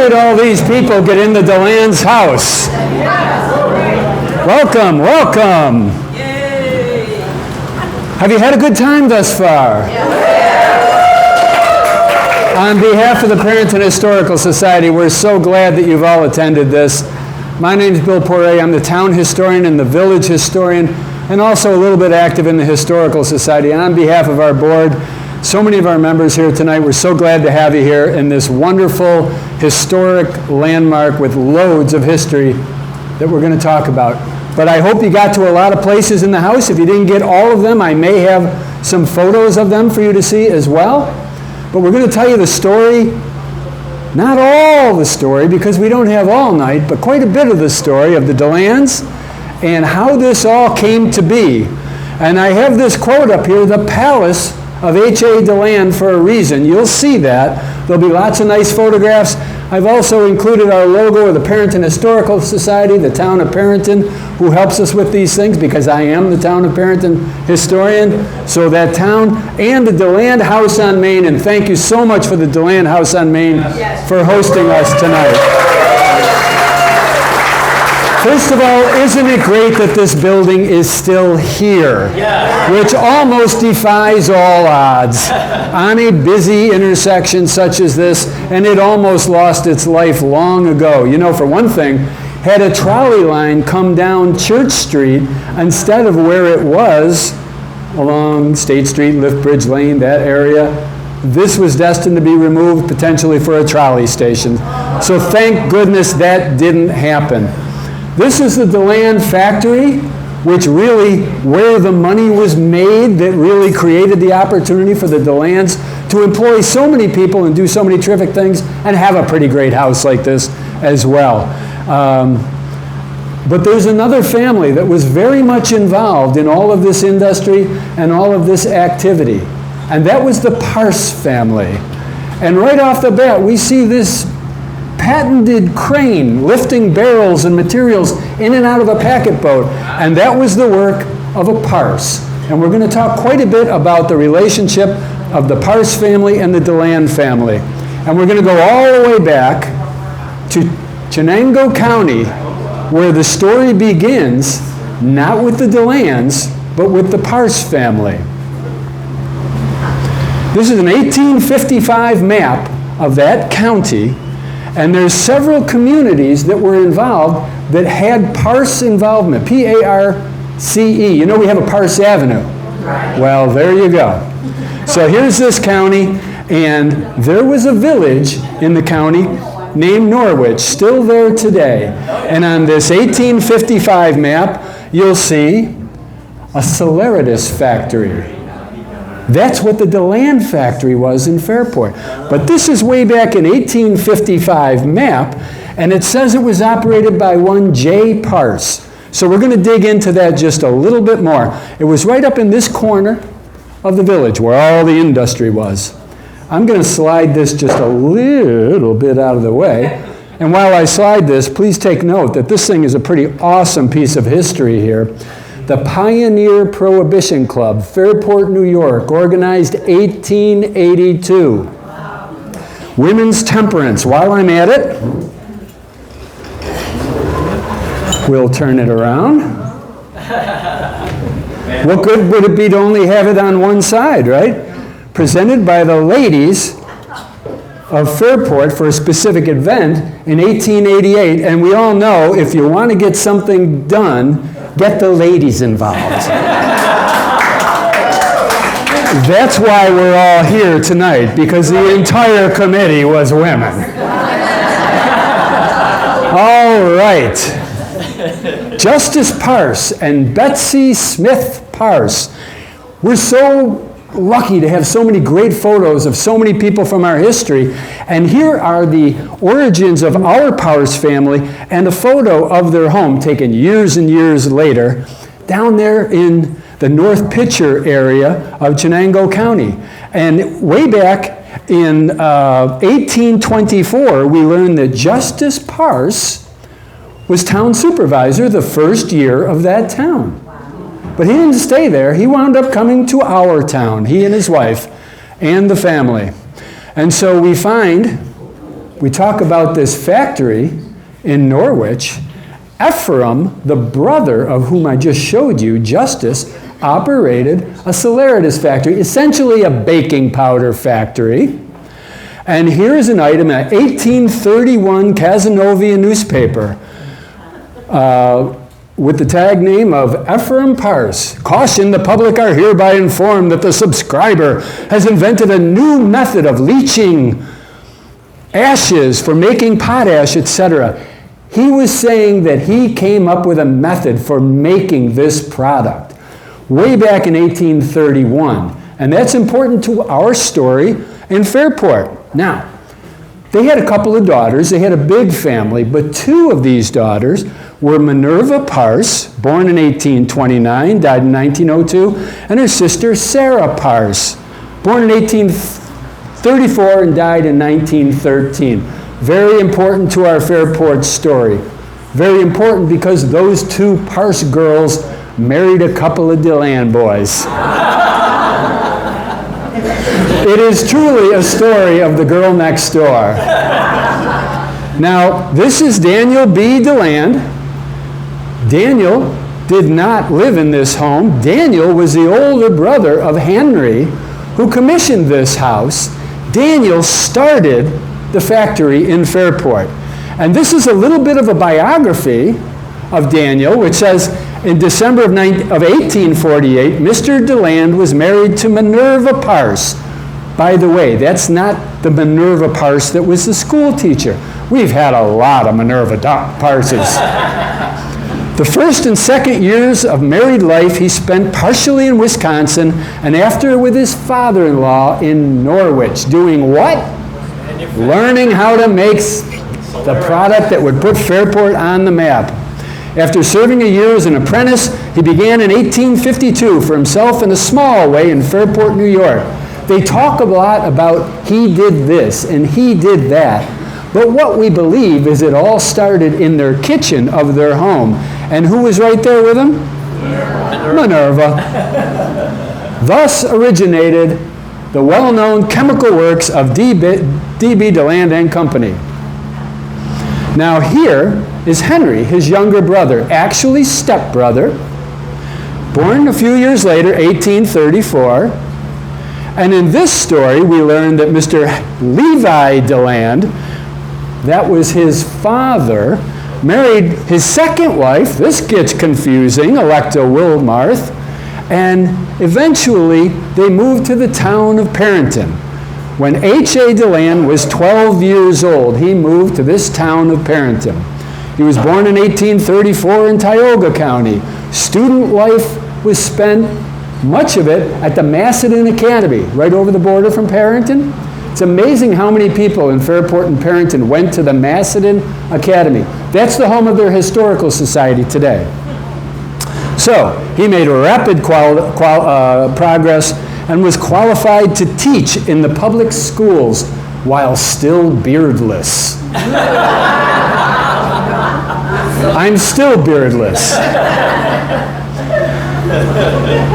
did all these people get into Deland's house? Welcome, welcome. Have you had a good time thus far? On behalf of the Perinton Historical Society, we're so glad that you've all attended this. My name is Bill Poray. I'm the town historian and the village historian, and also a little bit active in the Historical Society. And on behalf of our board, so many of our members here tonight, we're so glad to have you here in this wonderful historic landmark with loads of history that we're going to talk about. But I hope you got to a lot of places in the house. If you didn't get all of them, I may have some photos of them for you to see as well. But we're going to tell you the story, not all the story, because we don't have all night, but quite a bit of the story of the Delands and how this all came to be. And I have this quote up here, "The Palace of H.A. Deland for a reason." You'll see that. There'll be lots of nice photographs. I've also included our logo of the Perinton Historical Society, the town of Perinton, who helps us with these things because I am the town of Perinton historian. So that town and the Deland House on Main, and thank you so much for the Deland House on Main for hosting us tonight. First of all, isn't it great that this building is still here? Yeah. Which almost defies all odds on a busy intersection such as this, and it almost lost its life long ago. You know, for one thing, had a trolley line come down Church Street instead of where it was along State Street, Liftbridge Lane, that area, this was destined to be removed potentially for a trolley station. So thank goodness that didn't happen. This is the Deland factory, which really, where the money was made, that really created the opportunity for the Delands to employ so many people and do so many terrific things and have a pretty great house like this as well. But there's another family that was very much involved in all of this industry and all of this activity, and that was the Parse family. And right off the bat, we see this patented crane lifting barrels and materials in and out of a packet boat, and that was the work of a Parse. And we're going to talk quite a bit about the relationship of the Parse family and the Deland family. And we're going to go all the way back to Chenango County, where the story begins, not with the Delands, but with the Parse family. This is an 1855 map of that county. And there's several communities that were involved that had Parse involvement, P-A-R-C-E. You know we have a Parse Avenue. Well, there you go. So here's this county, and there was a village in the county named Norwich, still there today. And on this 1855 map, you'll see a Celeritas factory. That's what the Deland factory was in Fairport. But this is way back in 1855 map, and it says it was operated by one J. Parse. So we're going to dig into that just a little bit more. It was right up in this corner of the village where all the industry was. I'm going to slide this just a little bit out of the way. And while I slide this, please take note that this thing is a pretty awesome piece of history here. The Pioneer Prohibition Club, Fairport, New York, organized 1882. Wow. Women's temperance. While I'm at it, we'll turn it around. What good would it be to only have it on one side, right? Presented by the ladies of Fairport for a specific event in 1888. And we all know if you want to get something done, get the ladies involved. That's why we're all here tonight, because the entire committee was women. All right. Justice Parse and Betsy Smith Parse. We're so lucky to have so many great photos of so many people from our history. And here are the origins of our Parse family and a photo of their home taken years and years later down there in the North Pitcher area of Chenango County. And way back in 1824, we learned that Justice Parse was town supervisor the first year of that town. But he didn't stay there. He wound up coming to our town, he and his wife and the family. And so we find we talk about this factory in Norwich. Ephraim, the brother of whom I just showed you, Justus, operated a saleratus factory, essentially a baking powder factory. And here's an item, an 1831 Casanovian newspaper with the tag name of Ephraim Parse. Caution, the public are hereby informed that the subscriber has invented a new method of leaching ashes for making potash, etc. He was saying that he came up with a method for making this product way back in 1831. And that's important to our story in Fairport. Now, they had a couple of daughters. They had a big family, but two of these daughters were Minerva Parse, born in 1829, died in 1902, and her sister Sarah Parse, born in 1834 and died in 1913. Very important to our Fairport story. Very important because those two Parse girls married a couple of Deland boys. It is truly a story of the girl next door. Now, this is Daniel B. Deland. Daniel did not live in this home. Daniel was the older brother of Henry, who commissioned this house. Daniel started the factory in Fairport. And this is a little bit of a biography of Daniel, which says, in December of 1848, Mr. Deland was married to Minerva Parse. By the way, that's not the Minerva Parse that was the school teacher. We've had a lot of Minerva Parses. The first and second years of married life he spent partially in Wisconsin and after with his father-in-law in Norwich. Doing what? Learning how to make the product that would put Fairport on the map. After serving a year as an apprentice, he began in 1852 for himself in a small way in Fairport, New York. They talk a lot about he did this and he did that. But what we believe is it all started in their kitchen of their home. And who was right there with him? Minerva. Thus originated the well-known chemical works of D.B. Deland and Company. Now here is Henry, his younger brother, actually stepbrother, born a few years later, 1834. And in this story, we learn that Mr. Levi Deland, that was his father, married his second wife. This gets confusing, Electa Wilmarth. And eventually, they moved to the town of Perinton. When H.A. Deland was 12 years old, he moved to this town of Perinton. He was born in 1834 in Tioga County. Student life was spent, much of it, at the Macedon Academy, right over the border from Perinton. It's amazing how many people in Fairport and Perinton went to the Macedon Academy. That's the home of their historical society today. So, he made rapid progress and was qualified to teach in the public schools while still beardless. I'm still beardless.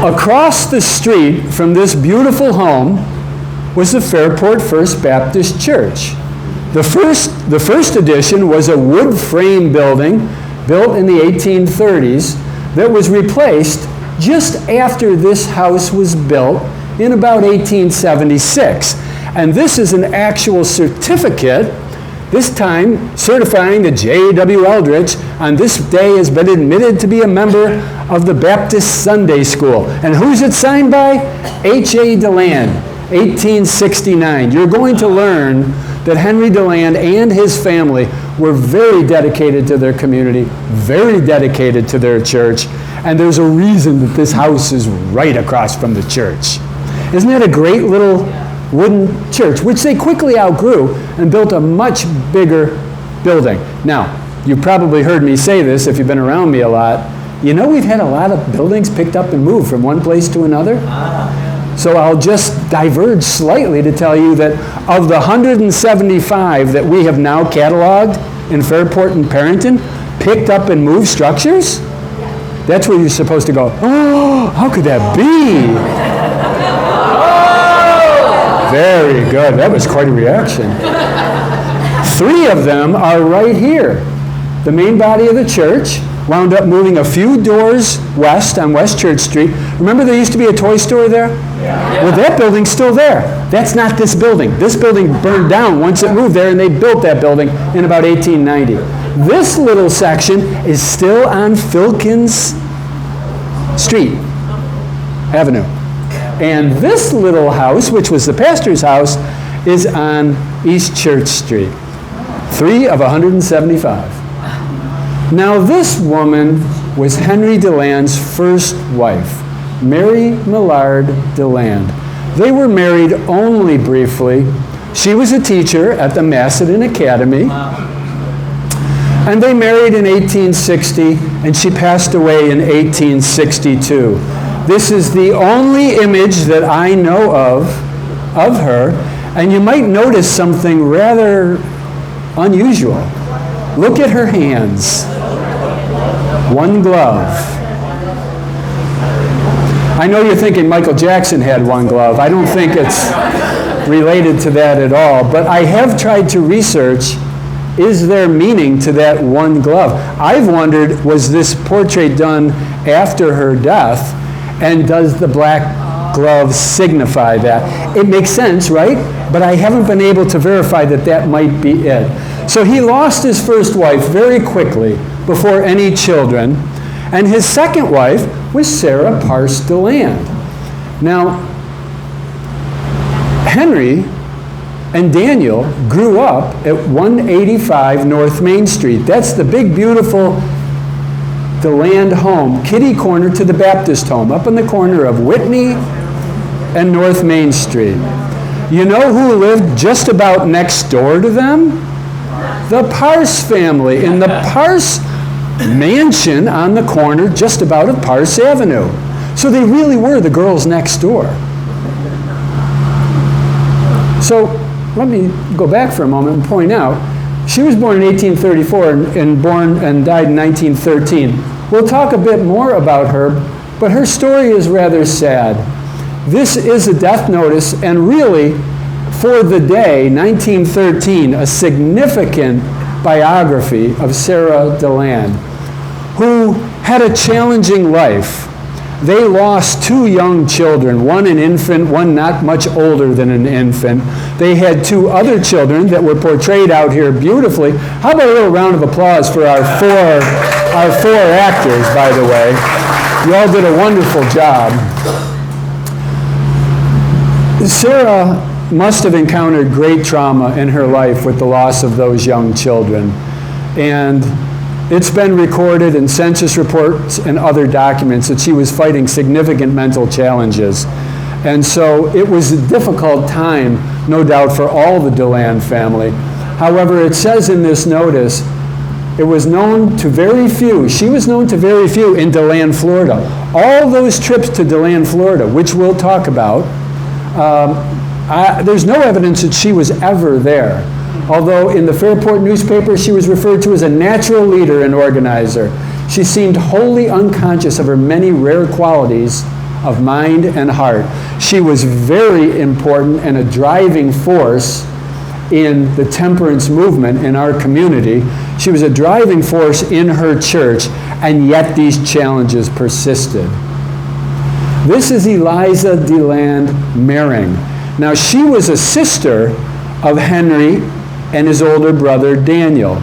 Across the street from this beautiful home was the Fairport First Baptist Church. The first edition was a wood frame building built in the 1830s that was replaced just after this house was built in about 1876. And this is an actual certificate, this time certifying that J.W. Eldridge on this day has been admitted to be a member of the Baptist Sunday School. And who's it signed by? H.A. Deland, 1869. You're going to learn that Henry Deland and his family were very dedicated to their community, very dedicated to their church, and there's a reason that this house is right across from the church. Isn't that a great little wooden church, which they quickly outgrew and built a much bigger building. Now, you've probably heard me say this if you've been around me a lot. You know, we've had a lot of buildings picked up and moved from one place to another. So I'll just diverge slightly to tell you that of the 175 that we have now cataloged in Fairport and Perinton, picked up and moved structures, that's where you're supposed to go, oh, how could that be? Very good. That was quite a reaction. 3 of them are right here. The main body of the church wound up moving a few doors west on West Church Street. Remember there used to be a toy store there? Yeah. Well, that building's still there. That's not this building. This building burned down once it moved there, and they built that building in about 1890. This little section is still on Filkins Street, Avenue. And this little house, which was the pastor's house, is on East Church Street. 3 of 175. Now this woman was Henry Deland's first wife, Mary Millard Deland. They were married only briefly. She was a teacher at the Macedon Academy. And they married in 1860, and she passed away in 1862. This is the only image that I know of her, and you might notice something rather unusual. Look at her hands. 1 glove. I know you're thinking Michael Jackson had 1 glove. I don't think it's related to that at all, but I have tried to research, is there meaning to that 1 glove? I've wondered, was this portrait done after her death, and does the black glove signify that? It makes sense, right? But I haven't been able to verify that that might be it. So he lost his first wife very quickly before any children, and his second wife was Sarah Parse Deland. Now, Henry and Daniel grew up at 185 North Main Street. That's the big, beautiful Deland home, kitty corner to the Baptist home, up in the corner of Whitney and North Main Street. You know who lived just about next door to them? The Parse family in the Parse mansion on the corner just about of Parse Avenue. So they really were the girls next door. So let me go back for a moment and point out, she was born in 1834 and died in 1913. We'll talk a bit more about her, but her story is rather sad. This is a death notice, and really, for the day, 1913, a significant biography of Sarah Deland, who had a challenging life. They lost 2 young children, one an infant, one not much older than an infant. They had 2 other children that were portrayed out here beautifully. How about a little round of applause for our four actors, by the way. You all did a wonderful job. Sarah must have encountered great trauma in her life with the loss of those young children. And it's been recorded in census reports and other documents that she was fighting significant mental challenges. And so it was a difficult time, no doubt, for all the Deland family. However, it says in this notice, it was known to very few, she was known to very few in Deland, Florida. All those trips to Deland, Florida, which we'll talk about, there's no evidence that she was ever there. Although in the Fairport newspaper, she was referred to as a natural leader and organizer. She seemed wholly unconscious of her many rare qualities of mind and heart. She was very important and a driving force in the temperance movement in our community. She was a driving force in her church, and yet these challenges persisted. This is Eliza Deland Mering. Now, she was a sister of Henry and his older brother Daniel.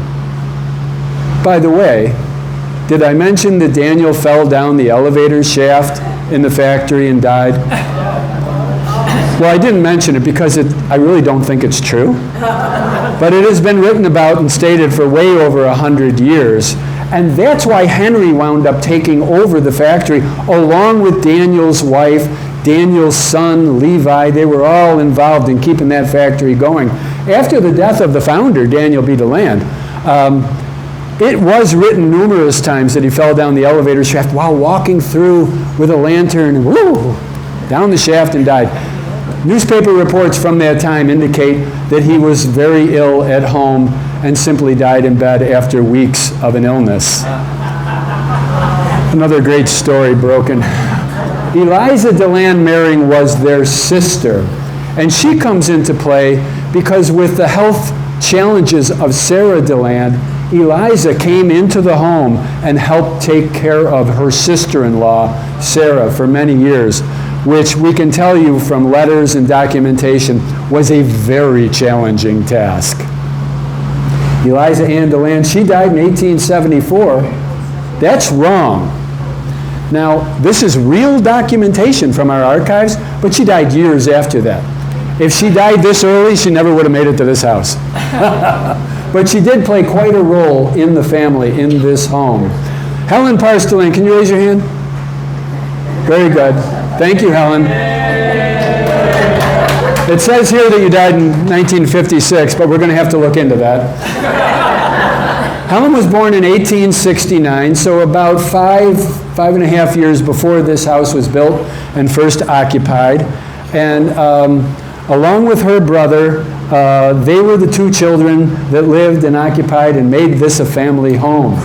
By the way, did I mention that Daniel fell down the elevator shaft in the factory and died? Well, I didn't mention it because I really don't think it's true. But it has been written about and stated for way over 100 years. And that's why Henry wound up taking over the factory, along with Daniel's wife, Daniel's son, Levi. They were all involved in keeping that factory going. After the death of the founder, Daniel B. Deland, it was written numerous times that he fell down the elevator shaft while walking through with a lantern, and whoo, down the shaft and died. Newspaper reports from that time indicate that he was very ill at home and simply died in bed after weeks of an illness. Another great story broken. Eliza Deland Mering was their sister, and she comes into play because with the health challenges of Sarah Deland, Eliza came into the home and helped take care of her sister-in-law, Sarah, for many years, which we can tell you from letters and documentation was a very challenging task. Eliza Ann Deland, she died in 1874. That's wrong. Now, this is real documentation from our archives, but she died years after that. If she died this early, she never would have made it to this house. But she did play quite a role in the family, in this home. Helen Parse Deland, can you raise your hand? Very good. Thank you, Helen. It says here that you died in 1956, but we're going to have to look into that. Helen was born in 1869, so about five and a half years before this house was built and first occupied. And along with her brother, they were the two children that lived and occupied and made this a family home.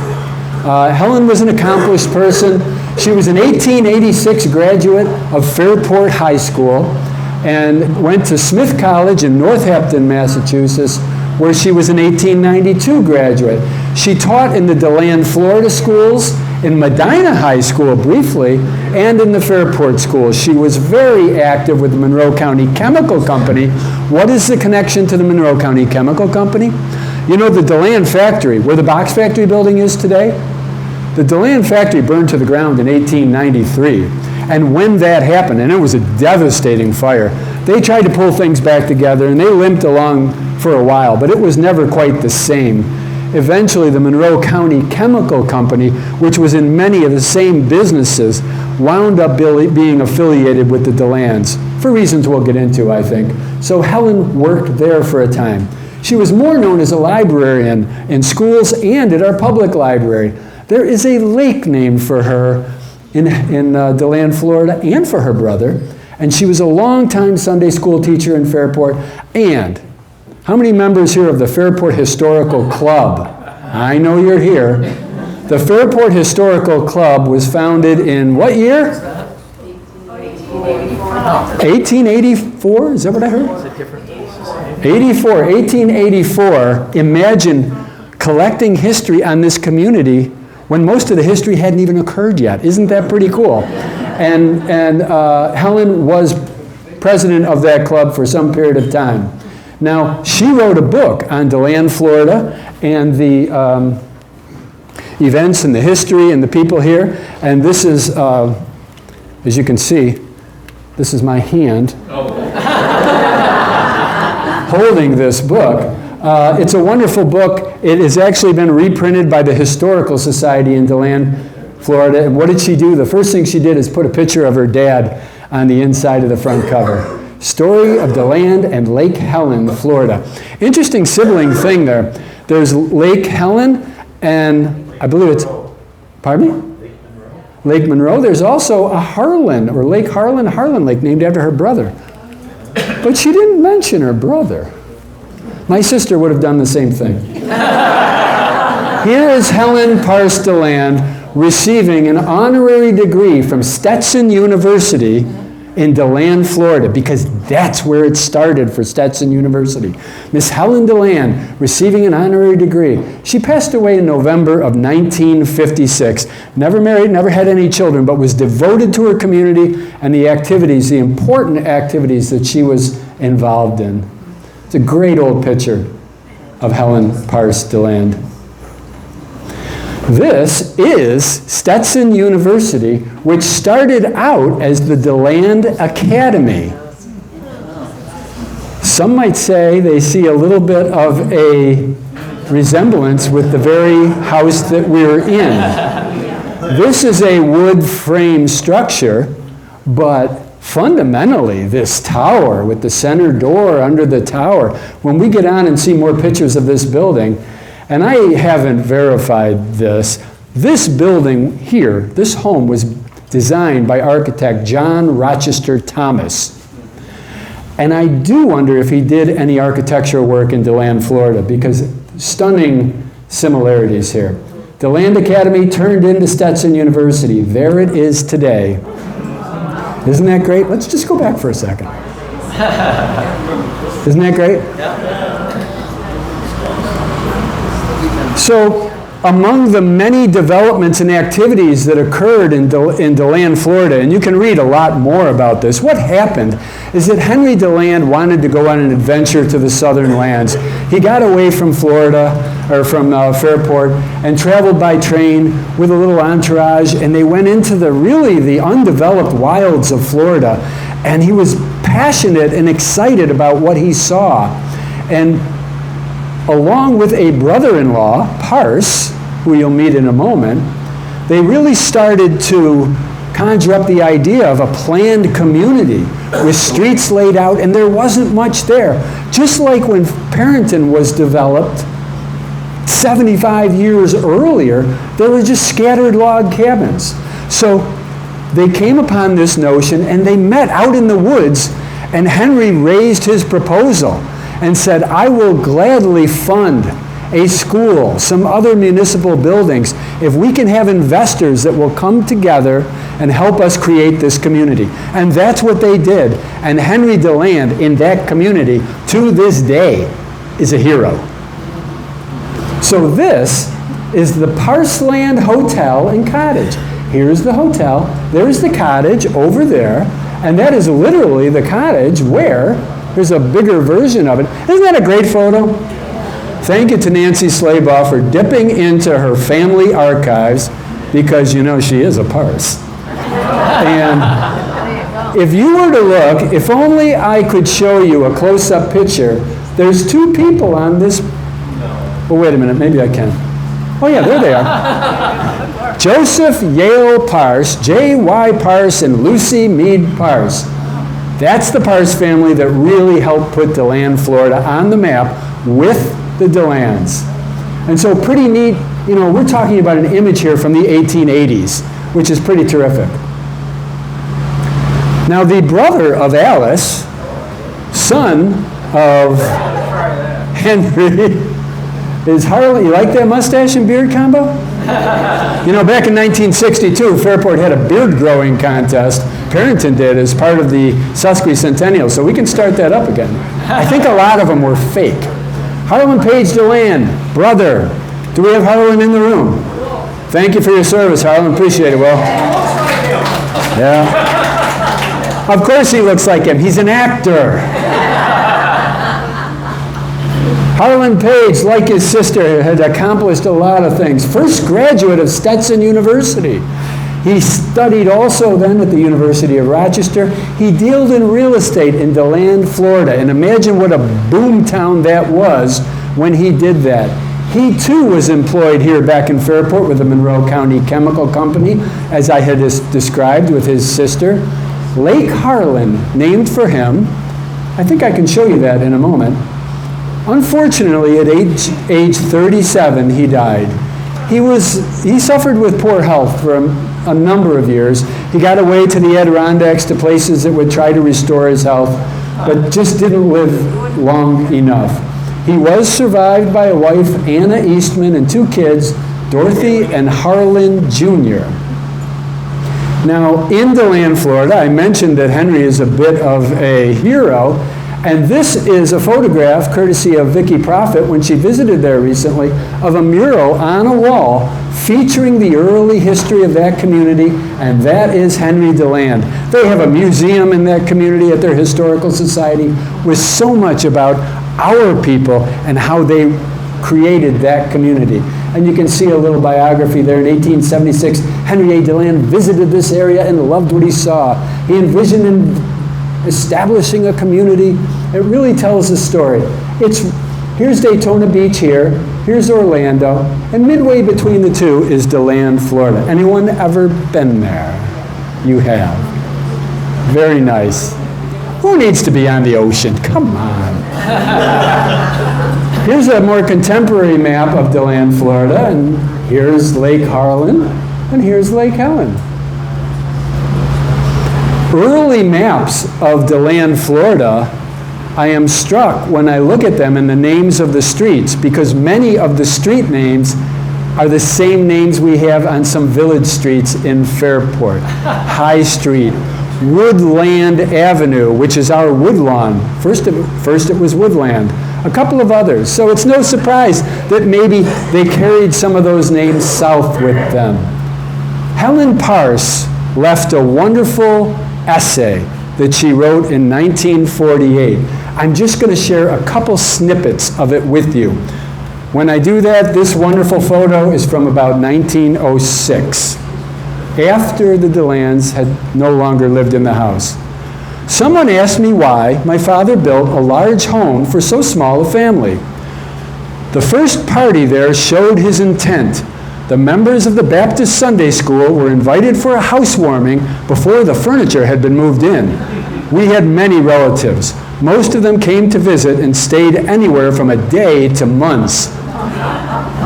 Helen was an accomplished person. She was an 1886 graduate of Fairport High School and went to Smith College in Northampton, Massachusetts, where she was an 1892 graduate. She taught in the Deland, Florida schools, in Medina High School briefly, and in the Fairport schools. She was very active with the Monroe County Chemical Company. What is the connection to the Monroe County Chemical Company? You know the Deland factory, where the box factory building is today? The Deland factory burned to the ground in 1893. And when that happened, and it was a devastating fire, they tried to pull things back together, and they limped along for a while, but it was never quite the same. Eventually, the Monroe County Chemical Company, which was in many of the same businesses, wound up being affiliated with the Delands, for reasons we'll get into, I think. So Helen worked there for a time. She was more known as a librarian in schools and at our public library. There is a lake named for her in Deland, Florida, and for her brother. And she was a longtime Sunday school teacher in Fairport. And how many members here of the Fairport Historical Club? I know you're here. The Fairport Historical Club was founded in what year? 1884? Is that what I heard? 1884. Imagine collecting history on this community when most of the history hadn't even occurred yet. Isn't that pretty cool? And Helen was president of that club for some period of time. Now, she wrote a book on Deland, Florida, and the events and the history and the people here. And this is, as you can see, this is my hand holding this book. It's a wonderful book. It has actually been reprinted by the Historical Society in Deland, Florida. And what did she do? The first thing she did is put a picture of her dad on the inside of the front cover. Story of Deland and Lake Helen, Florida. Interesting sibling thing there. There's Lake Helen and I believe it's, pardon me? Lake Monroe. There's also a Harlan, or Lake Harlan Lake, named after her brother. But she didn't mention her brother. My sister would have done the same thing. Here is Helen Parse Deland receiving an honorary degree from Stetson University in Deland, Florida, because that's where it started for Stetson University. Miss Helen Deland receiving an honorary degree. She passed away in November of 1956. Never married, never had any children, but was devoted to her community and the activities, the important activities that she was involved in. It's a great old picture of Helen Parse Deland. This is Stetson University, which started out as the Deland Academy. Some might say they see a little bit of a resemblance with the very house that we're in. This is a wood frame structure, but fundamentally, this tower with the center door under the tower, when we get on and see more pictures of this building, and I haven't verified this building here, this home was designed by architect John Rochester Thomas. And I do wonder if he did any architectural work in Deland, Florida, because stunning similarities here. Deland Academy turned into Stetson University. There it is today. Isn't that great? Let's just go back for a second. Isn't that great? So among the many developments and activities that occurred in Deland, Florida, and you can read a lot more about this, what happened is that Henry Deland wanted to go on an adventure to the southern lands. He got away from Florida, or from Fairport, and traveled by train with a little entourage, and they went into the undeveloped wilds of Florida, and he was passionate and excited about what he saw. And along with a brother-in-law, Parse, who you'll meet in a moment, they really started to conjure up the idea of a planned community with streets laid out, and there wasn't much there. Just like when Perinton was developed 75 years earlier, there were just scattered log cabins. So they came upon this notion, and they met out in the woods, and Henry raised his proposal and said, I will gladly fund a school, some other municipal buildings, if we can have investors that will come together and help us create this community. And that's what they did. And Henry Deland in that community, to this day, is a hero. So this is the Parseland Hotel and Cottage. Here's the hotel, there's the cottage over there, and that is literally the cottage where there's a bigger version of it. Isn't that a great photo? Thank you to Nancy Slaybaugh for dipping into her family archives, because you know she is a Parse. And if you were to look, if only I could show you a close-up picture, there's two people on this. Oh, wait a minute, maybe I can. Oh yeah, there they are. Joseph Yale Parse, J.Y. Parse, and Lucy Meade Parse. That's the Parse family that really helped put Deland, Florida on the map with the Delands. And so pretty neat, you know, we're talking about an image here from the 1880s, which is pretty terrific. Now the brother of Alice, son of Henry, is Harlan. You like that mustache and beard combo? You know, back in 1962, Fairport had a beard growing contest. Perinton did as part of the Sesquicentennial, so we can start that up again. I think a lot of them were fake. Harlan Page Deland, brother. Do we have Harlan in the room? Thank you for your service, Harlan. Appreciate it, Will. Yeah. Of course he looks like him. He's an actor. Harlan Page, like his sister, had accomplished a lot of things. First graduate of Stetson University. He studied also then at the University of Rochester. He dealt in real estate in Deland, Florida. And imagine what a boom town that was when he did that. He too was employed here back in Fairport with the Monroe County Chemical Company, as I had described with his sister. Lake Harlan, named for him. I think I can show you that in a moment. Unfortunately, at age 37, he died. He suffered with poor health for a number of years. He got away to the Adirondacks, to places that would try to restore his health, but just didn't live long enough. He was survived by a wife, Anna Eastman, and two kids, Dorothy and Harlan Jr. Now, in Deland, Florida, I mentioned that Henry is a bit of a hero. And this is a photograph, courtesy of Vicki Prophet, when she visited there recently, of a mural on a wall featuring the early history of that community, and that is Henry Deland. They have a museum in that community at their historical society with so much about our people and how they created that community. And you can see a little biography there. In 1876, Henry A. Deland visited this area and loved what he saw. He envisioned establishing a community. It really tells the story. Here's Daytona Beach here, here's Orlando, and midway between the two is Deland, Florida. Anyone ever been there? You have. Very nice. Who needs to be on the ocean? Come on. Here's a more contemporary map of Deland, Florida, and here's Lake Harlan, and here's Lake Helen. Early maps of Deland, Florida, I am struck when I look at them and the names of the streets, because many of the street names are the same names we have on some village streets in Fairport. High Street, Woodland Avenue, which is our Woodlawn. First it was Woodland. a couple of others. So it's no surprise that maybe they carried some of those names south with them. Helen Parse left a wonderful essay that she wrote in 1948. I'm just going to share a couple snippets of it with you. When I do that, this wonderful photo is from about 1906, after the Delands had no longer lived in the house. Someone asked me why my father built a large home for so small a family. The first party there showed his intent. The members of the Baptist Sunday School were invited for a housewarming before the furniture had been moved in. We had many relatives. Most of them came to visit and stayed anywhere from a day to months.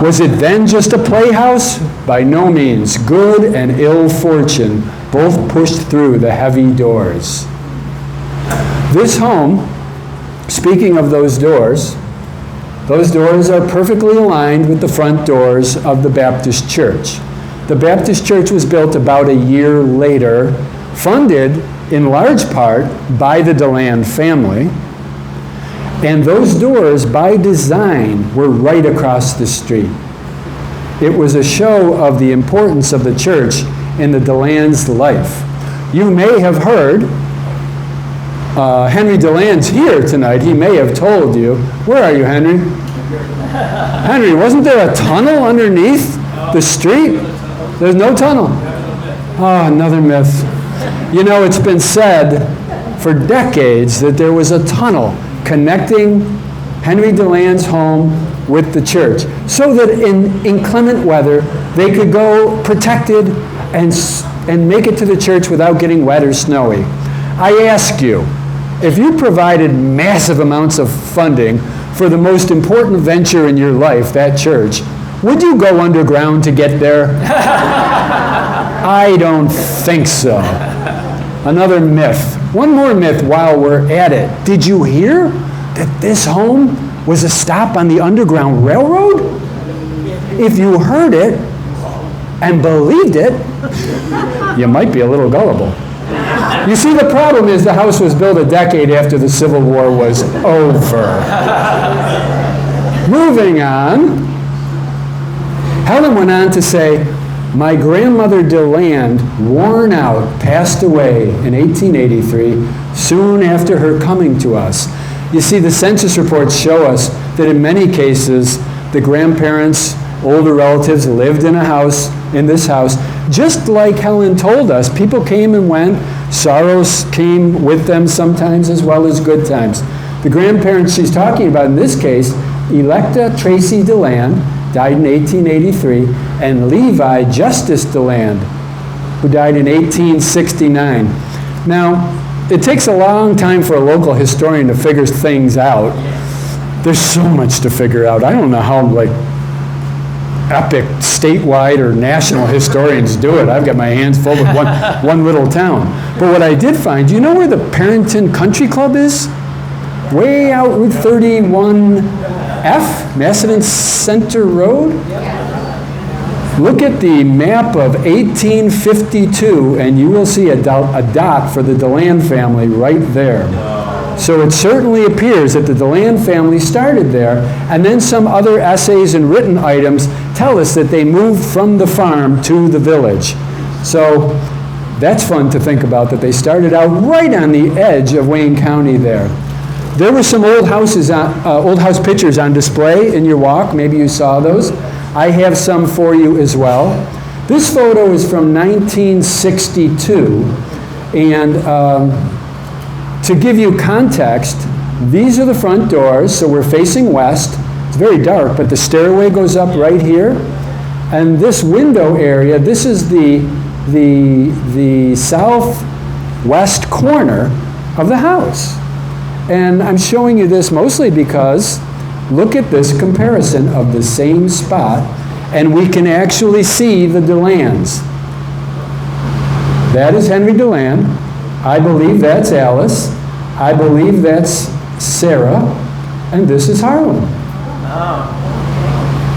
Was it then just a playhouse? By no means. Good and ill fortune both pushed through the heavy doors. This home, speaking of those doors are perfectly aligned with the front doors of the Baptist Church. The Baptist Church was built about a year later, funded in large part by the Deland family, and those doors, by design, were right across the street. It was a show of the importance of the church in the Deland's life. You may have heard, Henry Deland's here tonight. He may have told you. Where are you, Henry? Henry, wasn't there a tunnel underneath the street? There's no tunnel. Oh, another myth. You know, it's been said for decades that there was a tunnel connecting Henry Deland's home with the church, so that in inclement weather they could go protected and make it to the church without getting wet or snowy. I ask you, if you provided massive amounts of funding for the most important venture in your life, that church, would you go underground to get there? I don't think so. Another myth. One more myth while we're at it. Did you hear that this home was a stop on the Underground Railroad? If you heard it and believed it, you might be a little gullible. You see, the problem is the house was built a decade after the Civil War was over. Moving on, Helen went on to say, my grandmother Deland, worn out, passed away in 1883, soon after her coming to us. You see, the census reports show us that in many cases, the grandparents, older relatives lived in this house, just like Helen told us. People came and went. Sorrows came with them sometimes as well as good times. The grandparents she's talking about in this case, Electa Tracy Deland, died in 1883, and Levi Justice Deland, who died in 1869. Now, it takes a long time for a local historian to figure things out. There's so much to figure out. I don't know how, epic statewide or national historians do it. I've got my hands full with one little town. But what I did find, do you know where the Perinton Country Club is? Way out Route 31F, Macedon Center Road. Look at the map of 1852, and you will see a dot for the Deland family right there. So it certainly appears that the Deland family started there, and then some other essays and written items tell us that they moved from the farm to the village. So that's fun to think about, that they started out right on the edge of Wayne County there. There were some old house pictures on display in your walk. Maybe you saw those. I have some for you as well. This photo is from 1962, and to give you context, these are the front doors, so we're facing west. It's very dark, but the stairway goes up right here. And this window area, this is the southwest corner of the house. And I'm showing you this mostly because look at this comparison of the same spot, and we can actually see the Delands. That is Henry Deland. I believe that's Alice. I believe that's Sarah. And this is Harlan.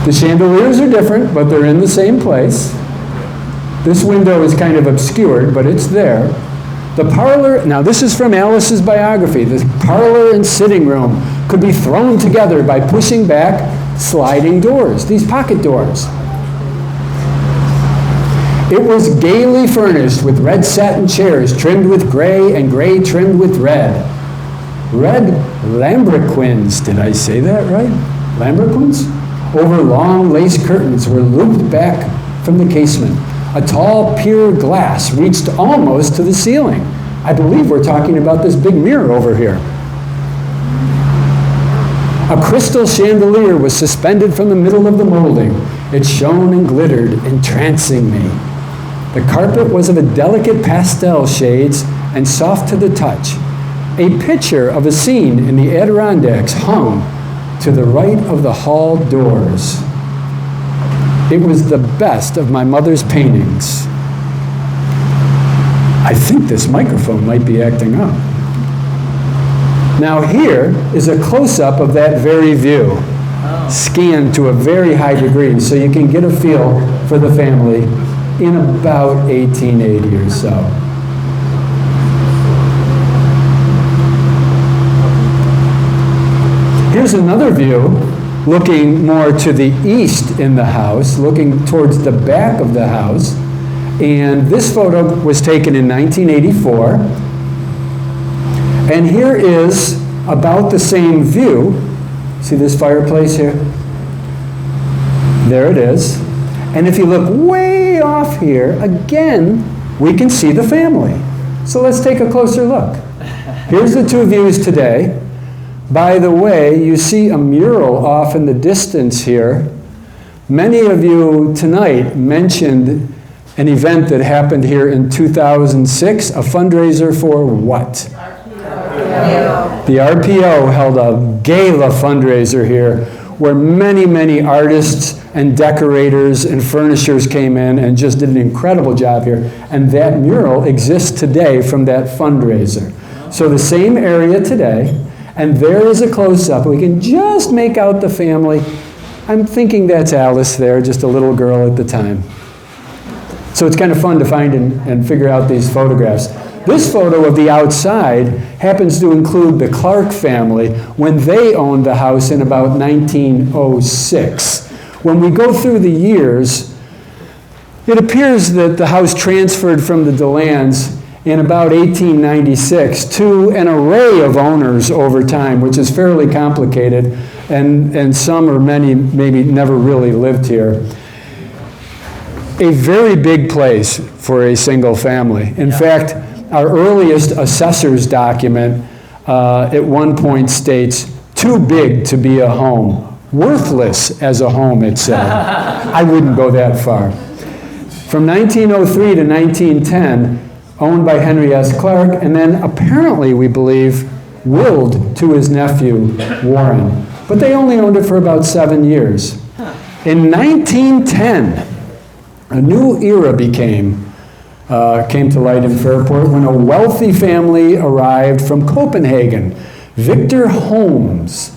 The chandeliers are different, but they're in the same place. This window is kind of obscured, but it's there. The parlor, now this is from Alice's biography, the parlor and sitting room could be thrown together by pushing back sliding doors, these pocket doors. It was gaily furnished with red satin chairs trimmed with gray and gray trimmed with red. Red lambrequins, did I say that right? Lambrequins? Over long lace curtains were looped back from the casement. A tall pier glass reached almost to the ceiling. I believe we're talking about this big mirror over here. A crystal chandelier was suspended from the middle of the molding. It shone and glittered, entrancing me. The carpet was of a delicate pastel shades and soft to the touch. A picture of a scene in the Adirondacks hung to the right of the hall doors. It was the best of my mother's paintings. I think this microphone might be acting up. Now here is a close-up of that very view, scanned to a very high degree, so you can get a feel for the family in about 1880 or so. Here's another view, looking more to the east in the house, looking towards the back of the house. And this photo was taken in 1984. And here is about the same view. See this fireplace here? There it is. And if you look way off here, again, we can see the family. So let's take a closer look. Here's the two views today. By the way, you see a mural off in the distance here. Many of you tonight mentioned an event that happened here in 2006, a fundraiser for what? RPO. The RPO held a gala fundraiser here where many, many artists and decorators and furnishers came in and just did an incredible job here. And that mural exists today from that fundraiser. So the same area today, and there is a close-up. We can just make out the family. I'm thinking that's Alice there, just a little girl at the time. So it's kind of fun to find and figure out these photographs. This photo of the outside happens to include the Clark family when they owned the house in about 1906. When we go through the years, it appears that the house transferred from the Delands in about 1896 to an array of owners over time, which is fairly complicated, and some or many maybe never really lived here. A very big place for a single family. In fact, our earliest assessor's document at one point states, "too big to be a home, worthless as a home," it said. I wouldn't go that far. From 1903 to 1910, owned by Henry S. Clark, and then apparently, we believe, willed to his nephew, Warren. But they only owned it for about 7 years. In 1910, a new era came to light in Fairport when a wealthy family arrived from Copenhagen. Victor Holmes,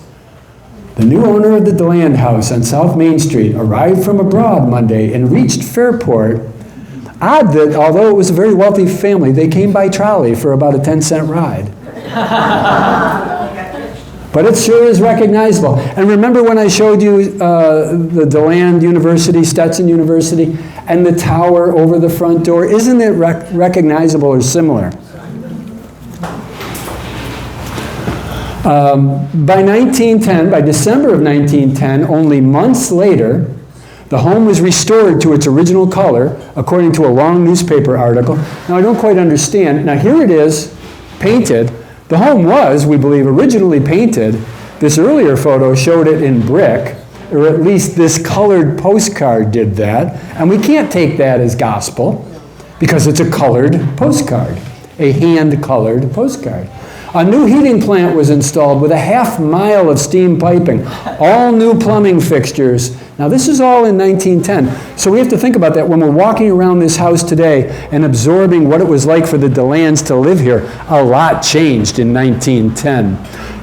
the new owner of the Deland House on South Main Street, arrived from abroad Monday and reached Fairport. Odd that, although it was a very wealthy family, they came by trolley for about a 10-cent ride. But it sure is recognizable. And remember when I showed you the Deland University, Stetson University, and the tower over the front door? Isn't it recognizable or similar? By 1910, by December of 1910, only months later, the home was restored to its original color, according to a long newspaper article. Now, I don't quite understand. Now, here it is, painted. The home was, we believe, originally painted. This earlier photo showed it in brick, or at least this colored postcard did that. And we can't take that as gospel, because it's a colored postcard, a hand-colored postcard. A new heating plant was installed with a half-mile of steam piping, all new plumbing fixtures. Now, this is all in 1910. So we have to think about that when we're walking around this house today and absorbing what it was like for the Delands to live here. A lot changed in 1910.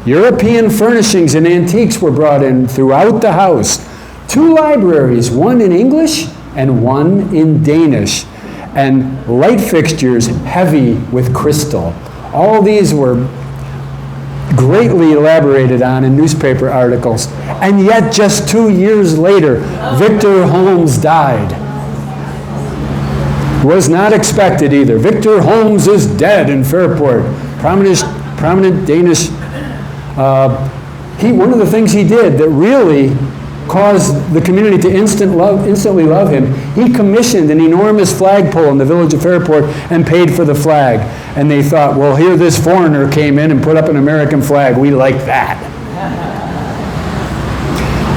European furnishings and antiques were brought in throughout the house. 2 libraries, one in English and one in Danish. And light fixtures heavy with crystal. All these were greatly elaborated on in newspaper articles. And yet, just 2 years later, Victor Holmes died. Was not expected either. Victor Holmes is dead in Fairport. Prominent Danish. One of the things he did that really caused the community to instantly love him, he commissioned an enormous flagpole in the village of Fairport and paid for the flag. And they thought, well, here this foreigner came in and put up an American flag. We like that.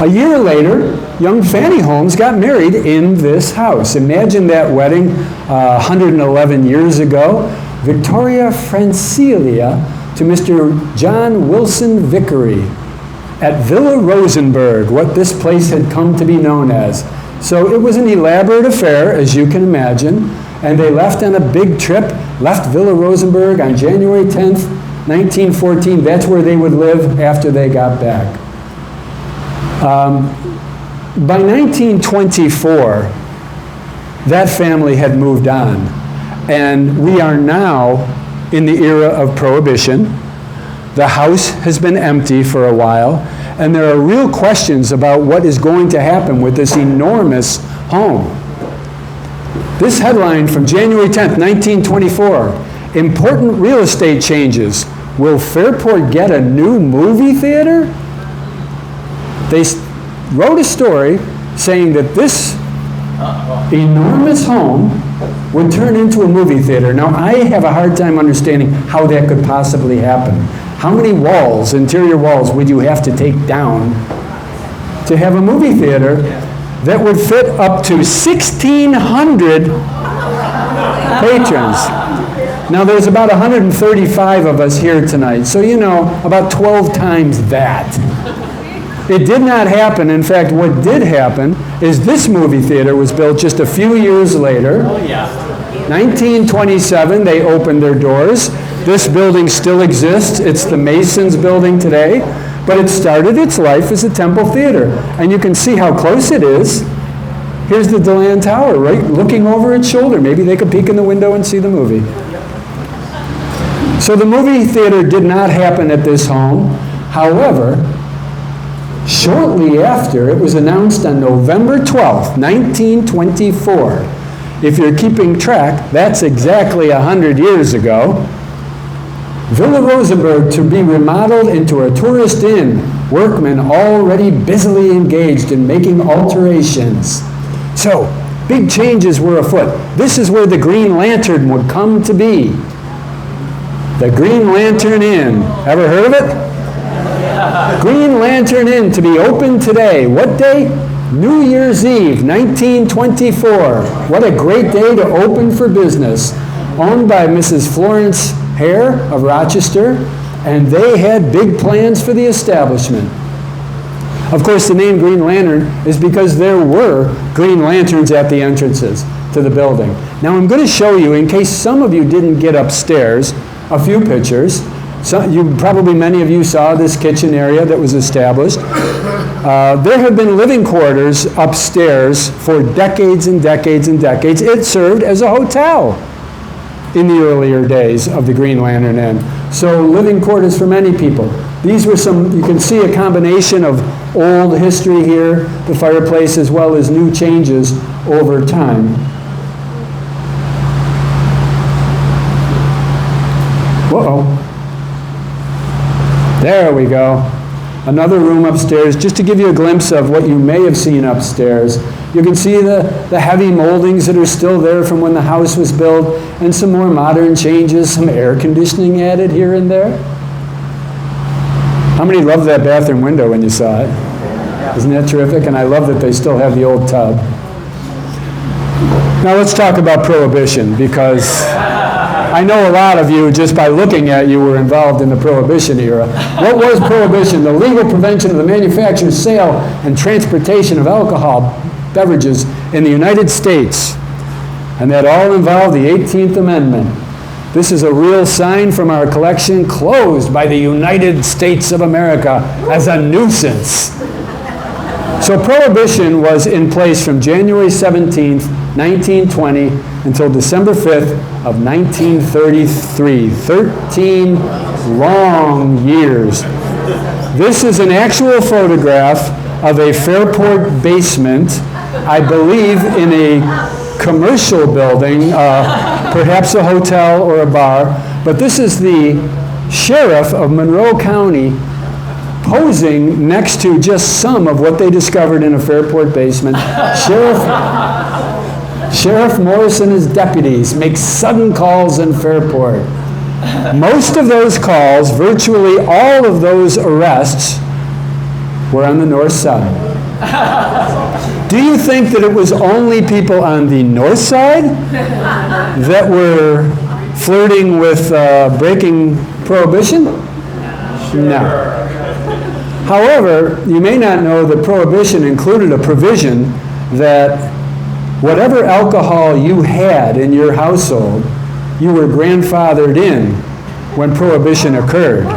A year later, young Fanny Holmes got married in this house. Imagine that wedding 111 years ago. Victoria Francilia to Mr. John Wilson Vickery at Villa Rosenberg, what this place had come to be known as. So it was an elaborate affair, as you can imagine, and they left on a big trip, left Villa Rosenberg on January 10th, 1914. That's where they would live after they got back. By 1924, that family had moved on, and we are now in the era of Prohibition. The house has been empty for a while, and there are real questions about what is going to happen with this enormous home. This headline from January 10th, 1924, important real estate changes. Will Fairport get a new movie theater? They wrote a story saying that this enormous home would turn into a movie theater. Now, I have a hard time understanding how that could possibly happen. How many walls, interior walls, would you have to take down to have a movie theater that would fit up to 1,600 patrons? Now, there's about 135 of us here tonight, so you know, about 12 times that. It did not happen. In fact, what did happen is this movie theater was built just a few years later. 1927, they opened their doors. This building still exists. It's the Masons building today, but it started its life as a temple theater. And you can see how close it is. Here's the Deland Tower, right, looking over its shoulder. Maybe they could peek in the window and see the movie. So the movie theater did not happen at this home. However, shortly after, it was announced on November 12th, 1924. If you're keeping track, that's exactly 100 years ago. Villa Rosenberg to be remodeled into a tourist inn. Workmen already busily engaged in making alterations. So, big changes were afoot. This is where the Green Lantern would come to be. The Green Lantern Inn. Ever heard of it? Green Lantern Inn to be open today. What day? New Year's Eve, 1924. What a great day to open for business. Owned by Mrs. Florence Hare of Rochester, and they had big plans for the establishment. Of course, the name Green Lantern is because there were green lanterns at the entrances to the building. Now, I'm going to show you, in case some of you didn't get upstairs, a few pictures. Many of you saw this kitchen area that was established. There have been living quarters upstairs for decades and decades and decades. It served as a hotel in the earlier days of the Green Lantern Inn. So living quarters for many people. These were you can see a combination of old history here, the fireplace, as well as new changes over time. Uh-oh. There we go. Another room upstairs, just to give you a glimpse of what you may have seen upstairs. You can see the heavy moldings that are still there from when the house was built, and some more modern changes, some air conditioning added here and there. How many loved that bathroom window when you saw it? Isn't that terrific? And I love that they still have the old tub. Now let's talk about Prohibition, because I know a lot of you, just by looking at you, were involved in the Prohibition era. What was Prohibition? The legal prevention of the manufacture, sale, and transportation of alcohol beverages in the United States. And that all involved the 18th Amendment. This is a real sign from our collection, closed by the United States of America as a nuisance. So Prohibition was in place from January 17th, 1920 until December 5th of 1933. 13 long years. This is an actual photograph of a Fairport basement, I believe in a commercial building, perhaps a hotel or a bar. But this is the sheriff of Monroe County posing next to just some of what they discovered in a Fairport basement. Sheriff Morris and his deputies make sudden calls in Fairport. Most of those calls, virtually all of those arrests, were on the north side. Do you think that it was only people on the north side that were flirting with breaking prohibition? No. However, you may not know that prohibition included a provision that whatever alcohol you had in your household, you were grandfathered in when prohibition occurred.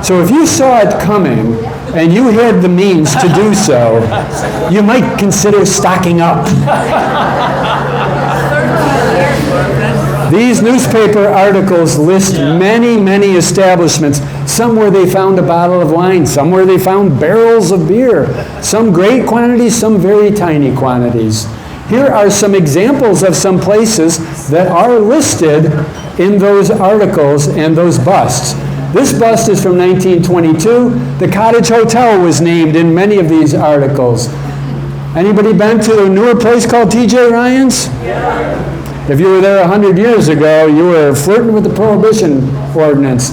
So if you saw it coming and you had the means to do so, you might consider stocking up. These newspaper articles list many, many establishments, some where they found a bottle of wine, some where they found barrels of beer, some great quantities, some very tiny quantities. Here are some examples of some places that are listed in those articles and those busts. This bust is from 1922. The Cottage Hotel was named in many of these articles. Anybody been to a newer place called T.J. Ryan's? Yeah. If you were there 100 years ago, you were flirting with the Prohibition ordinance.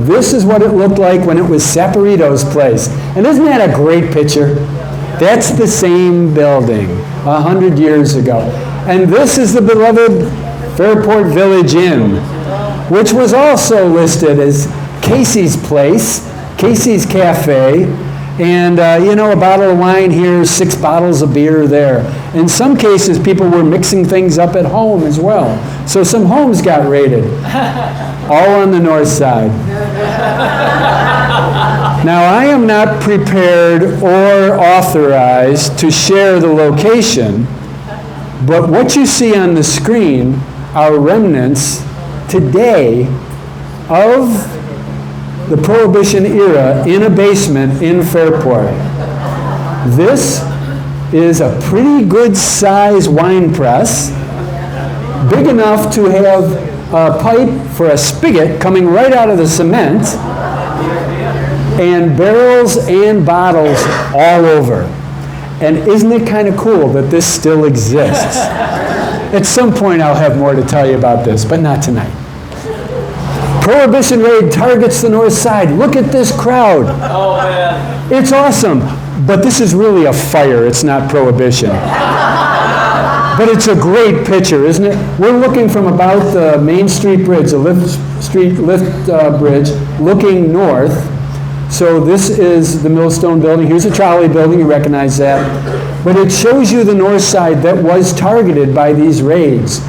This is what it looked like when it was Saporito's place. And isn't that a great picture? That's the same building 100 years ago. And this is the beloved Fairport Village Inn, which was also listed as Casey's Place, Casey's Cafe, and a bottle of wine here, 6 bottles of beer there. In some cases, people were mixing things up at home as well. So some homes got raided, all on the north side. Now, I am not prepared or authorized to share the location, but what you see on the screen are remnants today of the Prohibition era in a basement in Fairport. This is a pretty good size wine press, big enough to have a pipe for a spigot coming right out of the cement, and barrels and bottles all over. And isn't it kind of cool that this still exists? At some point I'll have more to tell you about this, but not tonight. Prohibition raid targets the north side. Look at this crowd. Oh, man. It's awesome. But this is really a fire. It's not Prohibition. But it's a great picture, isn't it? We're looking from about the Main Street Bridge, the lift bridge, looking north. So this is the Millstone Building. Here's a trolley building. You recognize that. But it shows you the north side that was targeted by these raids.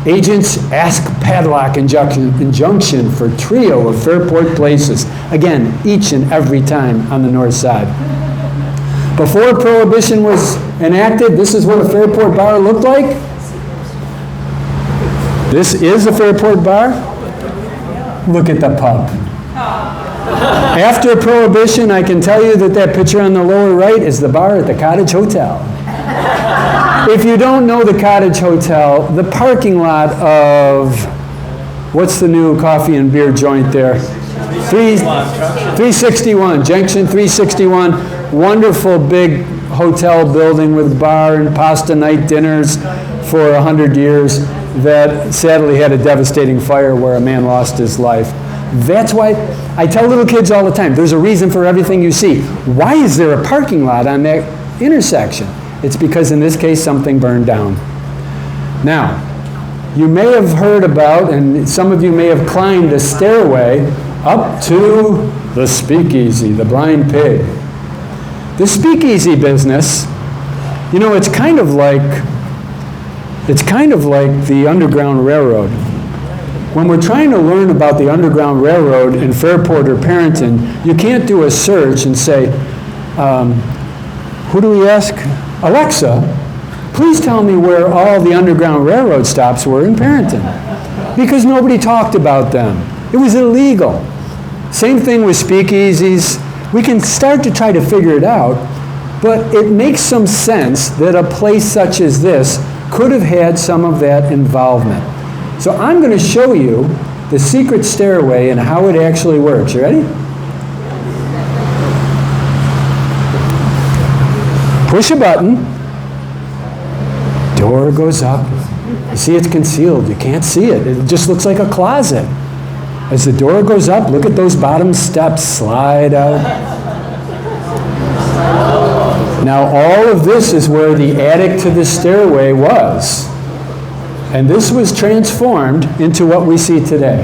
Agents ask padlock injunction for trio of Fairport places. Again, each and every time on the north side. Before Prohibition was enacted, this is what a Fairport bar looked like. This is a Fairport bar. Look at the pub. After Prohibition, I can tell you that that picture on the lower right is the bar at the Cottage Hotel. If you don't know the Cottage Hotel, the parking lot of, what's the new coffee and beer joint there? 361, Junction 361. Wonderful big hotel building with bar and pasta night dinners for 100 years that sadly had a devastating fire where a man lost his life. That's why I tell little kids all the time, there's a reason for everything you see. Why is there a parking lot on that intersection? It's because in this case something burned down. Now, you may have heard about, and some of you may have climbed a stairway up to the Speakeasy, the Blind Pig. The Speakeasy business, it's kind of like the Underground Railroad. When we're trying to learn about the Underground Railroad in Fairport or Perinton, you can't do a search and say, who do we ask? Alexa, Please tell me where all the Underground Railroad stops were in Perinton. Because nobody talked about them. It was illegal. Same thing with speakeasies. We can start to try to figure it out, but it makes some sense that a place such as this could have had some of that involvement. So I'm going to show you the secret stairway and how it actually works. You ready? Push a button. Door goes up. You see it's concealed. You can't see it. It just looks like a closet. As the door goes up, look at those bottom steps slide out. Now all of this is where the attic to the stairway was. And this was transformed into what we see today.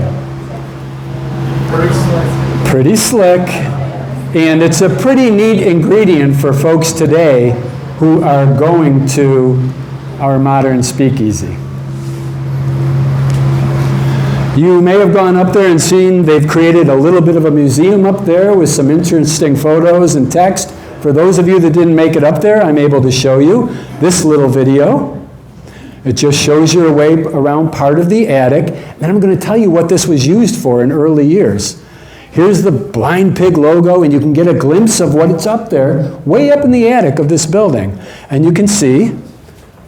Pretty slick. And it's a pretty neat ingredient for folks today who are going to our modern speakeasy. You may have gone up there and seen they've created a little bit of a museum up there with some interesting photos and text. For those of you that didn't make it up there, I'm able to show you this little video. It just shows you a way around part of the attic. And I'm going to tell you what this was used for in early years. Here's the Blind Pig logo, and you can get a glimpse of what it's up there, way up in the attic of this building. And you can see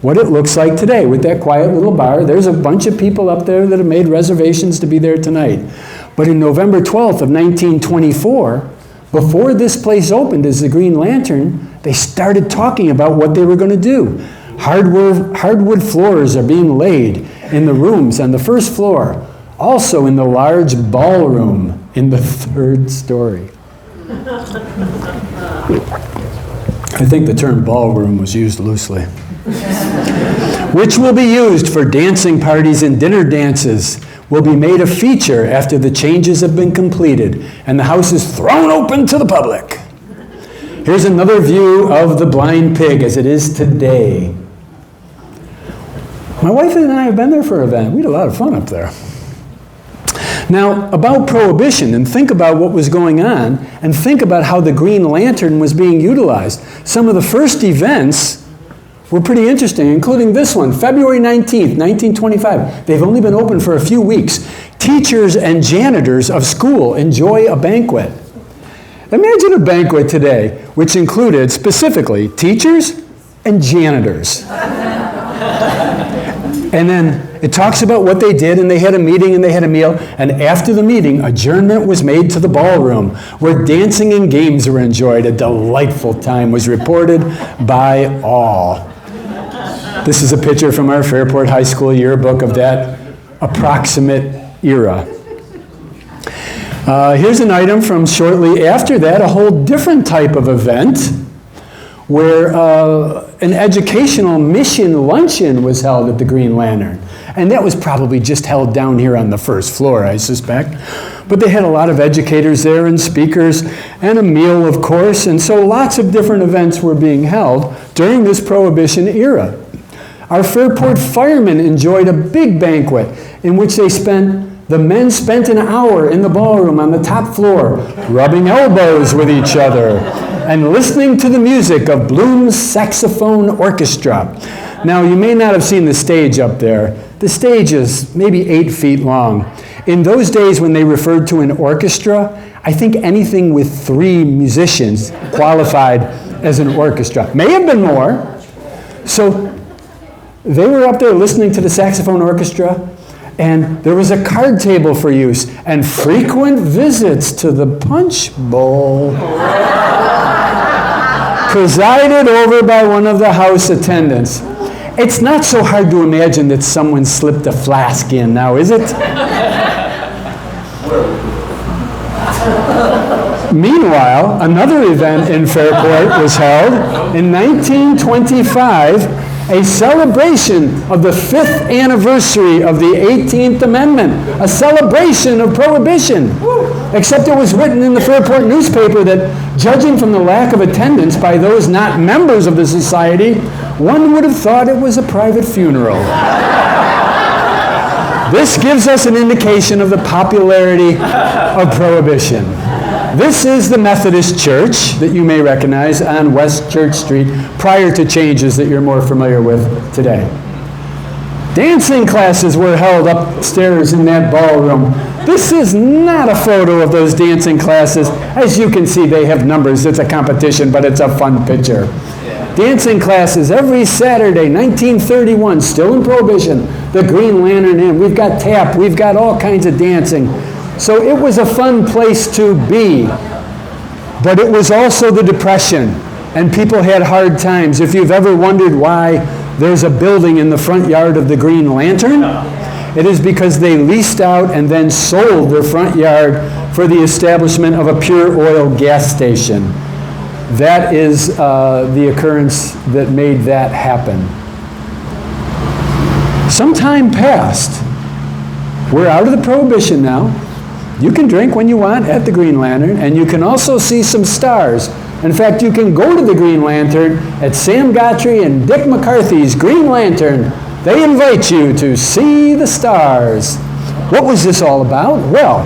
what it looks like today with that quiet little bar. There's a bunch of people up there that have made reservations to be there tonight. But in November 12th of 1924, before this place opened as the Green Lantern, they started talking about what they were going to do. Hardwood floors are being laid in the rooms on the first floor, also in the large ballroom in the third story. I think the term ballroom was used loosely. Which will be used for dancing parties and dinner dances, will be made a feature after the changes have been completed and the house is thrown open to the public. Here's another view of the Blind Pig as it is today. My wife and I have been there for an event. We had a lot of fun up there. Now, about Prohibition, and think about what was going on, and think about how the Green Lantern was being utilized. Some of the first events were pretty interesting, including this one, February 19th, 1925. They've only been open for a few weeks. Teachers and janitors of school enjoy a banquet. Imagine a banquet today, which included specifically teachers and janitors. And then it talks about what they did, and they had a meeting and they had a meal, and after the meeting, adjournment was made to the ballroom where dancing and games were enjoyed. A delightful time was reported by all. This is a picture from our Fairport High School yearbook of that approximate era. Here's an item from shortly after that, a whole different type of event where an educational mission luncheon was held at the Green Lantern. And that was probably just held down here on the first floor, I suspect. But they had a lot of educators there and speakers and a meal, of course. And so lots of different events were being held during this Prohibition era. Our Fairport firemen enjoyed a big banquet in which the men spent an hour in the ballroom on the top floor, rubbing elbows with each other and listening to the music of Bloom's saxophone orchestra. Now, you may not have seen the stage up there. The stage is maybe 8 feet long. In those days when they referred to an orchestra, I think anything with 3 musicians qualified as an orchestra. May have been more. So they were up there listening to the saxophone orchestra, and there was a card table for use, and frequent visits to the punch bowl presided over by one of the house attendants. It's not so hard to imagine that someone slipped a flask in now, is it? Meanwhile, another event in Fairport was held in 1925, a celebration of the 5th anniversary of the 18th Amendment, a celebration of Prohibition. Except it was written in the Fairport newspaper that, judging from the lack of attendance by those not members of the society, one would have thought it was a private funeral. This gives us an indication of the popularity of Prohibition. This is the Methodist Church that you may recognize on West Church Street prior to changes that you're more familiar with today. Dancing classes were held upstairs in that ballroom. This is not a photo of those dancing classes. As you can see, they have numbers. It's a competition, but it's a fun picture. Dancing classes every Saturday, 1931, still in Prohibition, the Green Lantern Inn. We've got tap. We've got all kinds of dancing. So it was a fun place to be. But it was also the Depression, and people had hard times. If you've ever wondered why there's a building in the front yard of the Green Lantern, it is because they leased out and then sold their front yard for the establishment of a pure oil gas station. That is the occurrence that made that happen. Some time passed. We're out of the Prohibition now. You can drink when you want at the Green Lantern, and you can also see some stars. In fact, you can go to the Green Lantern at Sam Guthrie and Dick McCarthy's Green Lantern. They invite you to see the stars. What was this all about? Well,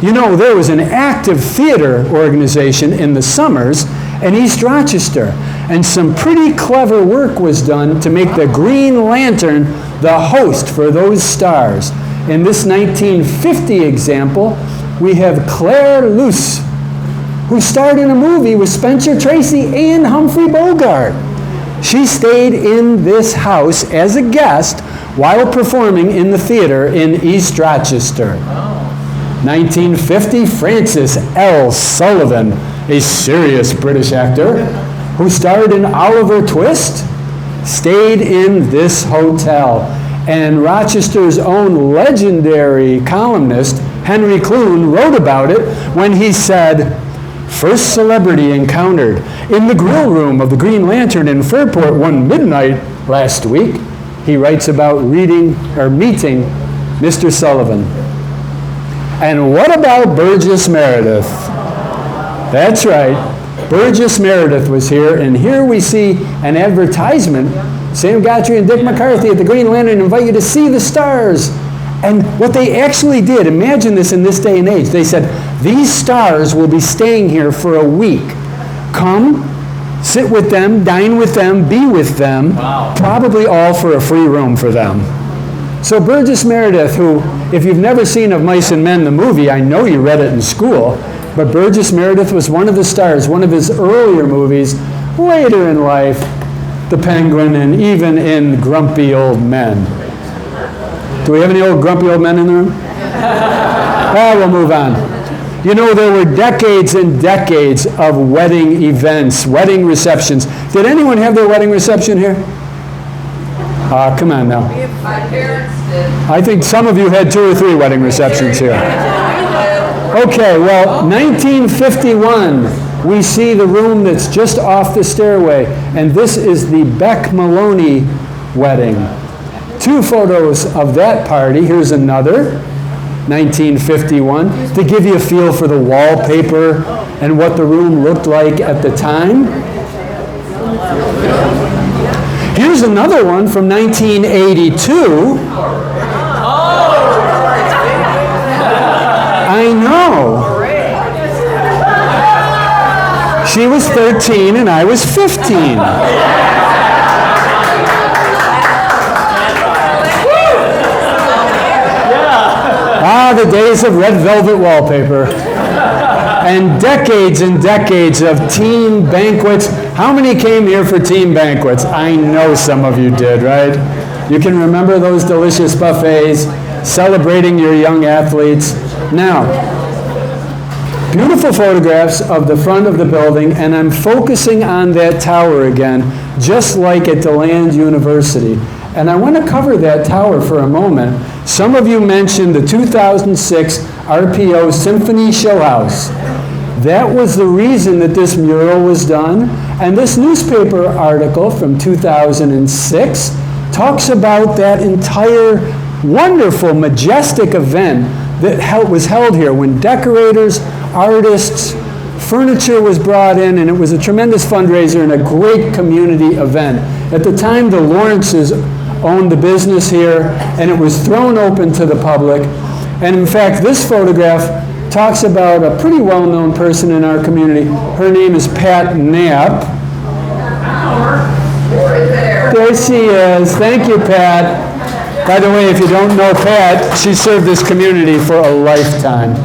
you know, there was an active theater organization in the summers in East Rochester, and some pretty clever work was done to make the Green Lantern the host for those stars. In this 1950 example, we have Claire Luce, who starred in a movie with Spencer Tracy and Humphrey Bogart. She stayed in this house as a guest while performing in the theater in East Rochester. 1950, Francis L. Sullivan, a serious British actor who starred in Oliver Twist, stayed in this hotel. And Rochester's own legendary columnist, Henry Clune, wrote about it when he said, "First celebrity encountered in the grill room of the Green Lantern in Fairport one midnight last week." He writes about meeting Mr. Sullivan. And what about Burgess Meredith? That's right. Burgess Meredith was here, and here we see an advertisement. Sam Guthrie and Dick McCarthy at the Green Lantern invite you to see the stars. And what they actually did, imagine this in this day and age, they said, these stars will be staying here for a week. Come, sit with them, dine with them, be with them, probably all for a free room for them. So Burgess Meredith, who, if you've never seen Of Mice and Men, the movie, I know you read it in school, but Burgess Meredith was one of the stars, one of his earlier movies, later in life, The Penguin, and even in Grumpy Old Men. Do we have any old grumpy old men in the room? We'll move on. You know, there were decades and decades of wedding events, wedding receptions. Did anyone have their wedding reception here? Come on now. My parents did. I think some of you had 2 or 3 wedding receptions here. Okay, well, 1951, we see the room that's just off the stairway, and this is the Beck Maloney wedding. 2 photos of that party. Here's another, 1951, to give you a feel for the wallpaper and what the room looked like at the time. Here's another one from 1982. I know. She was 13 and I was 15. The days of red velvet wallpaper. And decades of team banquets. How many came here for team banquets? I know some of you did, right? You can remember those delicious buffets, celebrating your young athletes. Now, beautiful photographs of the front of the building, and I'm focusing on that tower again, just like at Deland University. And I want to cover that tower for a moment. Some of you mentioned the 2006 RPO Symphony Show House. That was the reason that this mural was done. And this newspaper article from 2006 talks about that entire wonderful, majestic event that was held here when decorators, artists, furniture was brought in, and it was a tremendous fundraiser and a great community event. At the time, the Lawrences owned the business here, and it was thrown open to the public. And in fact, this photograph talks about a pretty well-known person in our community. Her name is Pat Knapp. There she is. Thank you, Pat. By the way, if you don't know Pat, she served this community for a lifetime.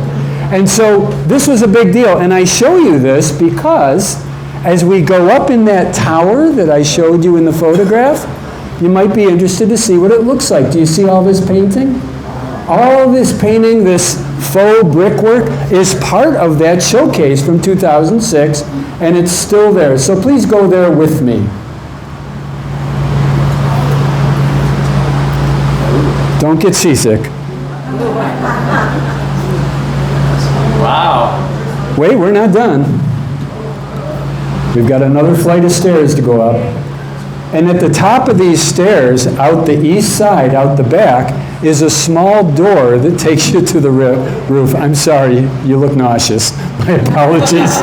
And so this was a big deal. And I show you this because as we go up in that tower that I showed you in the photograph, you might be interested to see what it looks like. Do you see all this painting? All this painting, this faux brickwork, is part of that showcase from 2006, and it's still there. So please go there with me. Don't get seasick. Wow. Wait, we're not done. We've got another flight of stairs to go up. And at the top of these stairs, out the east side, out the back, is a small door that takes you to the roof. I'm sorry, you look nauseous. My apologies.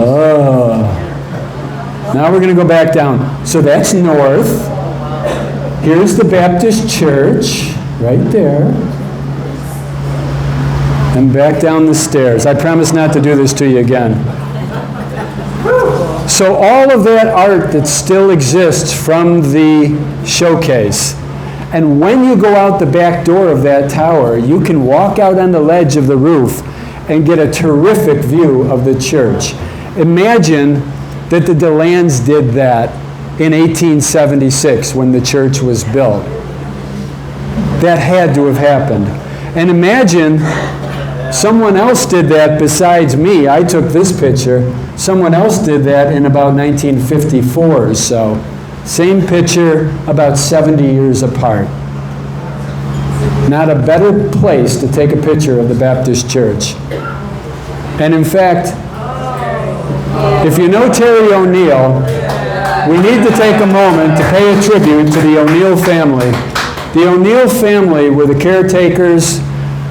Oh. Now we're going to go back down. So that's north. Here's the Baptist church, right there. And back down the stairs. I promise not to do this to you again. So all of that art that still exists from the showcase. And when you go out the back door of that tower, you can walk out on the ledge of the roof and get a terrific view of the church. Imagine that the Delands did that in 1876 when the church was built. That had to have happened. And imagine someone else did that besides me. I took this picture. Someone else did that in about 1954 or so. Same picture, about 70 years apart. Not a better place to take a picture of the Baptist church. And in fact, if you know Terry O'Neill, we need to take a moment to pay a tribute to the O'Neill family. The O'Neill family were the caretakers,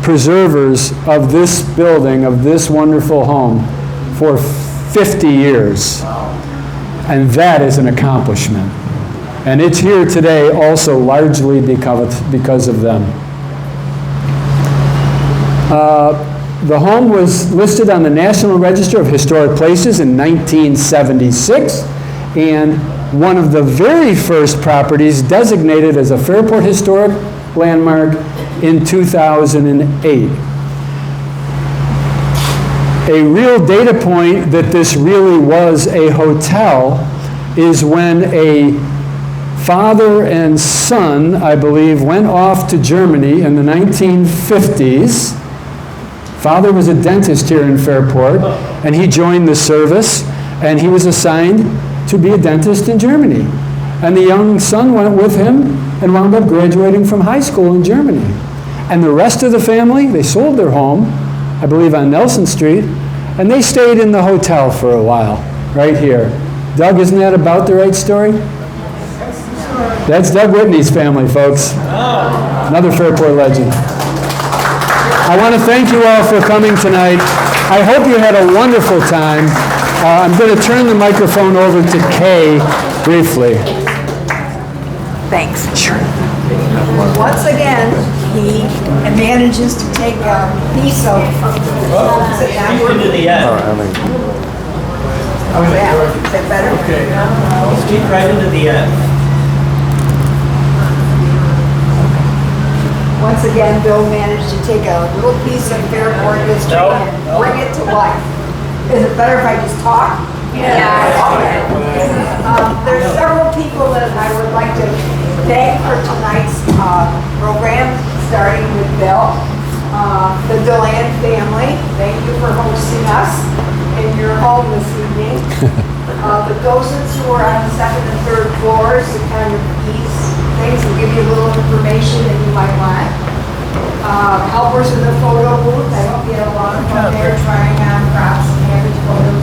preservers of this building, of this wonderful home, for 50 years. And that is an accomplishment. And it's here today also largely because of them. The home was listed on the National Register of Historic Places in 1976, and one of the very first properties designated as a Fairport Historic Landmark in 2008. A real data point that this really was a hotel is when a father and son, I believe, went off to Germany in the 1950s. Father was a dentist here in Fairport, and he joined the service, and he was assigned to be a dentist in Germany. And the young son went with him and wound up graduating from high school in Germany. And the rest of the family, they sold their home, I believe on Nelson Street, and they stayed in the hotel for a while, right here. Doug, isn't that about the right story? That's Doug Whitney's family, folks. Another Fairport legend. I want to thank you all for coming tonight. I hope you had a wonderful time. I'm going to turn the microphone over to Kay briefly. Thanks. Sure. Once again, he manages to take a piece of... Sit down. Into the end. Oh, yeah. Is that better? Okay. Speak right into the end. Once again, Bill managed to take a little piece of Fairport history and bring it to life. Is it better if I just talk? Yeah. Okay. There's several people that I would like to thank for tonight's program, starting with Bill. The Deland family, thank you for hosting us in your home this evening. The docents who are on the second and third floors to kind of ease things and give you a little information that you might want. Helpers in the photo booth, I hope you had a lot of fun there trying on props and every photo